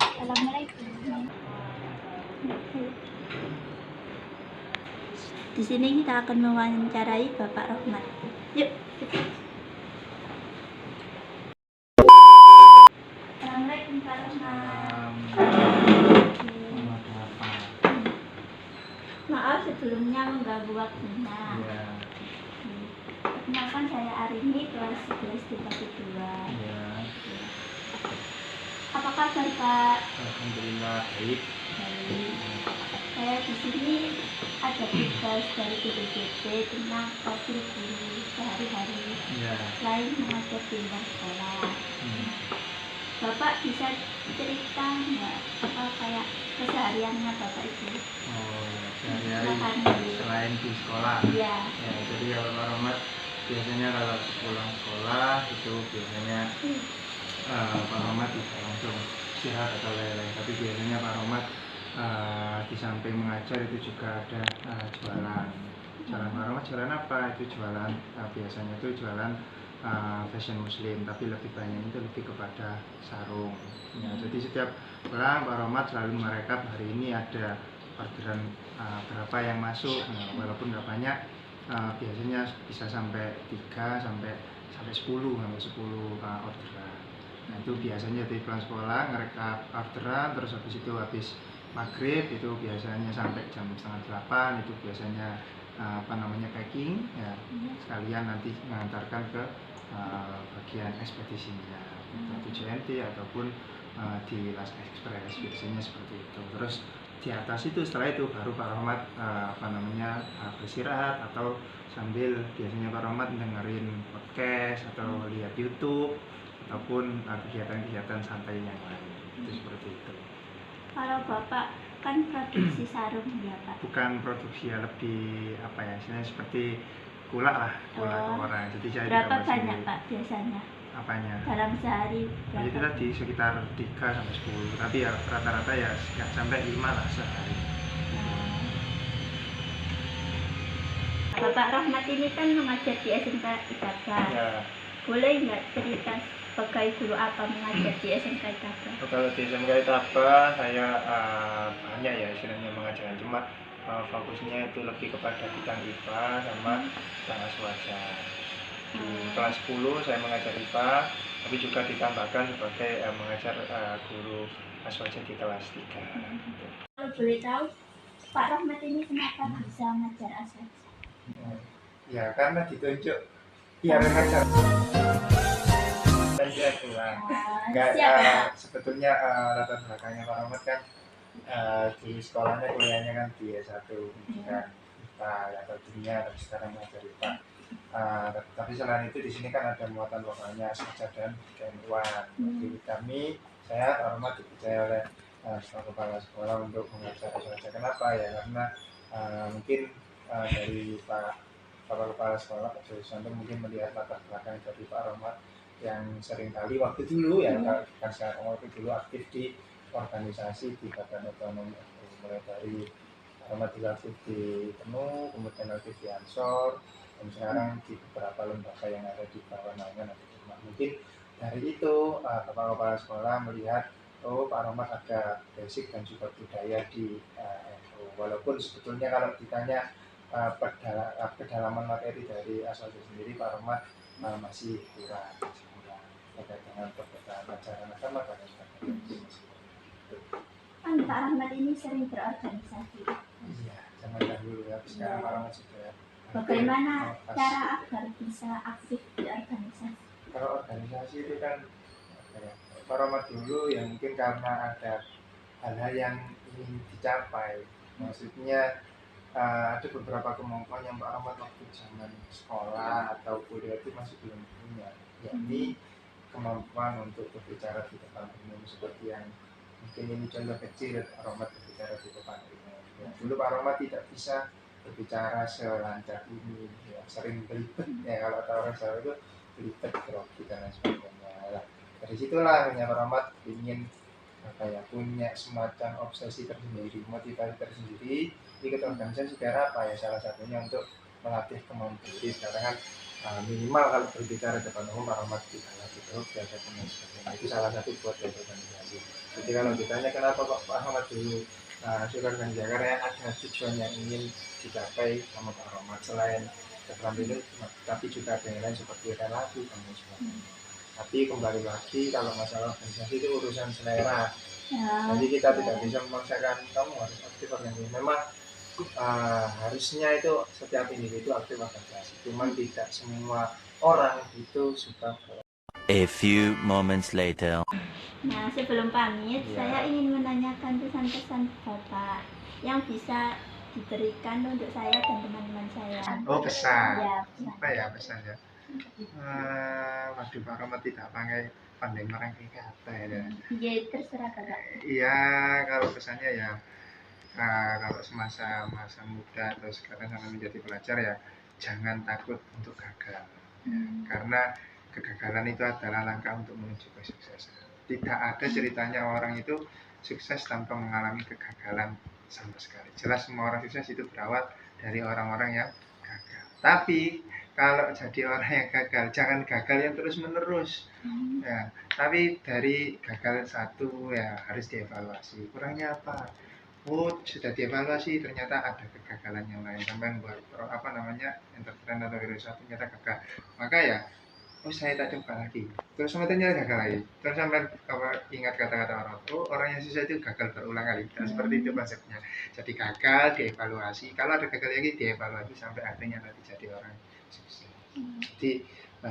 Assalamualaikum. Di sini kita akan mewawancarai Bapak Rohmat. Yuk. Assalamualaikum Pak Rohmat. Maaf sebelumnya mengganggu waktunya. Ya. Perkenalkan saya Arini, kelas 11 dibagi 2. Ya. Apa kabar Pak? Alhamdulillah baik. Baik. Saya di sini ada tugas dari BPJT tentang profil guru sehari-hari Ya. selain mengajar di luar sekolah. Bapak bisa cerita nggak apa kayak kesehariannya Bapak itu? Oh, sehari-hari selain di sekolah. Iya. Ya, jadi kalau Pak Rohmat biasanya kalau pulang sekolah itu biasanya Pak Rohmat bisa langsung istirahat atau lain-lain. Tapi biasanya Pak Rohmat di samping mengajar itu juga ada jualan. Jualan Pak Rohmat jualan apa? Itu jualan biasanya itu jualan fashion muslim, tapi lebih banyak itu lebih kepada sarung. Ya, jadi setiap pulang Pak Rohmat selalu merekap hari ini ada orderan berapa yang masuk. Nah, walaupun nggak banyak, biasanya bisa sampai 3 sampai 10 orderan. Nah, itu biasanya di pulang sekolah ngerekap orderan, terus habis itu habis maghrib itu biasanya sampai jam 7:30 itu biasanya packing ya, sekalian nanti mengantarkan ke bagian ekspedisinya, di JNT ataupun di Las Express, biasanya seperti itu. Terus di atas itu setelah itu baru Pak Rohmat beristirahat atau sambil biasanya Pak Rohmat dengerin podcast atau lihat YouTube ataupun kegiatan-kegiatan santai yang lain. Itu seperti itu. Kalau Bapak kan produksi sarung ya Pak? Bukan produksi, ya lebih apa ya, istilahnya seperti kulak lah, kulak ke orang. Jadi saya berapa banyak Pak biasanya? Apanya? Dalam sehari berapa? Itu tadi sekitar 3 sampai 10, tapi ya rata-rata ya nggak sampai 5 lah sehari. Bapak Rohmat ini kan mengajar di SMK Ibadah. Ya. Boleh nggak cerita sebagai guru apa mengajar di SMK Ibadah? Kalau di SMK Ibadah saya banyak ya istilahnya mengajarkan, cuma fokusnya itu lebih kepada bidang IPA sama bidang aswaja. Di kelas 10 saya mengajar IPA, tapi juga ditambahkan sebagai mengajar guru aswaja di kelas 3. Kalau boleh tahu, Pak Rohmat ini kenapa bisa mengajar aswaja? Ya karena ditunjuk biar mengajar. Saya pulang. Sebetulnya latar belakangnya Pak Rohmat kan di sekolahnya, kuliahnya kan di S1 pendidikan IPA atau dunia, tapi sekarang mengajar IPA. Tapi selain itu di sini kan ada muatan lokalnya aswaja dan keilmuan. Jadi kami, saya Pak Rohmat dipercaya oleh kepala sekolah untuk mengajar aswaja. Kenapa ya? Karena mungkin dari Bapak Kepala Sekolah Pak Joyosanto mungkin melihat latar belakang dari Pak Rohmat yang seringkali waktu dulu ya, kan sekarang waktu dulu aktif di organisasi di Badan Otonomi, mulai dari Rohmat aktif di PENU, kemudian aktif di Ansor, dan sekarang di beberapa lembaga yang ada di bawah naungan atau mungkin dari itu Bapak Kepala Sekolah melihat Pak Rohmat ada basic dan juga budaya di NU. Walaupun sebetulnya kalau ditanya kedalaman materi dari aswaja sendiri, Pak Rohmat masih kurang terkait dengan perbedaan ajaran agama dan sebagainya. Kan Pak Rohmat ini sering berorganisasi. Iya, zaman dahulu ya, sekarang Pak Rohmat sudah. Bagaimana cara agar bisa aktif di organisasi? Kalau organisasi itu kan Pak Rohmat dulu ya mungkin karena ada hal-hal yang ingin dicapai, maksudnya ada beberapa kemampuan yang Pak Rohmat waktu zaman sekolah atau kuliah itu masih belum punya, yakni kemampuan untuk berbicara di depan umum, seperti yang mungkin ini contoh kecil Pak Rohmat berbicara di depan umum. Ya, dulu Pak Rohmat tidak bisa berbicara selancar ini, ya, sering belibet ya, kalau orang Jawa itu belibet, grogi dan lain sebagainya. Nah, dari situlah Pak Rohmat ingin punya semacam obsesi tersendiri, motivasi tersendiri. Ikut organisasi biar apa ya? Salah satunya untuk melatih kemampuan kritis, karena kan minimal kalau berbicara depan umum Pak Rahmat tidak lagi terus dan sebagainya. Itu salah satu buat organisasi. Jadi kalau ditanya kenapa kok Pak Rahmat dulu suka organisasi, karena ada tujuan yang ingin dicapai sama Pak Rahmat selain keterampilan, tapi juga ada yang lain seperti relasi dan sebagainya. Tapi kembali lagi kalau masalah organisasi itu urusan selera. Ya, Jadi kita tidak bisa memaksakan kamu harus aktif organisasi. Memang harusnya itu setiap individu aktif organisasi. Cuman tidak semua orang itu suka. A few moments later. Nah, sebelum pamit, Ya. saya ingin menanyakan pesan-pesan Bapak yang bisa diberikan untuk saya dan teman-teman saya. Oh, pesan. Ya, pesan. Apa ya pesan ya? Waduh, Pak Rahmat tidak pandai merangkai kata ya. Ya, terserah Bapak. Iya, kalau pesannya ya kalau semasa masa muda atau sekarang sampai menjadi pelajar ya jangan takut untuk gagal. Karena kegagalan itu adalah langkah untuk menuju kesuksesan. Tidak ada ceritanya orang itu sukses tanpa mengalami kegagalan sama sekali. Jelas semua orang sukses itu berawal dari orang-orang yang gagal. Tapi kalau jadi orang yang gagal, jangan gagal yang terus-menerus. Ya, tapi dari gagal satu ya harus dievaluasi. Kurangnya apa? Oh, sudah dievaluasi, ternyata ada kegagalan yang lain. Sampai buat entrepreneur atau wirausaha ternyata gagal. Maka ya, oh saya tak coba lagi. Terus ternyata gagal lagi. Terus sampai ingat kata-kata orang tua, orang yang susah itu gagal berulang kali. Dan seperti itu konsepnya. Jadi gagal, dievaluasi. Kalau ada gagal lagi, dievaluasi sampai akhirnya nanti jadi orang sukses. Jadi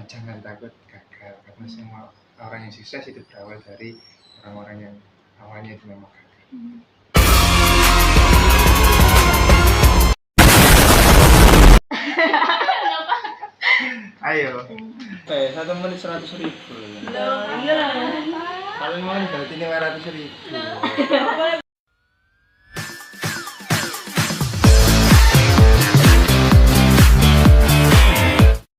jangan takut gagal, karena semua orang yang sukses itu berawal dari orang-orang yang awalnya itu memang gagal. Ayo. 1 menit 100.000. Loh, Kalian mau berarti 500.000.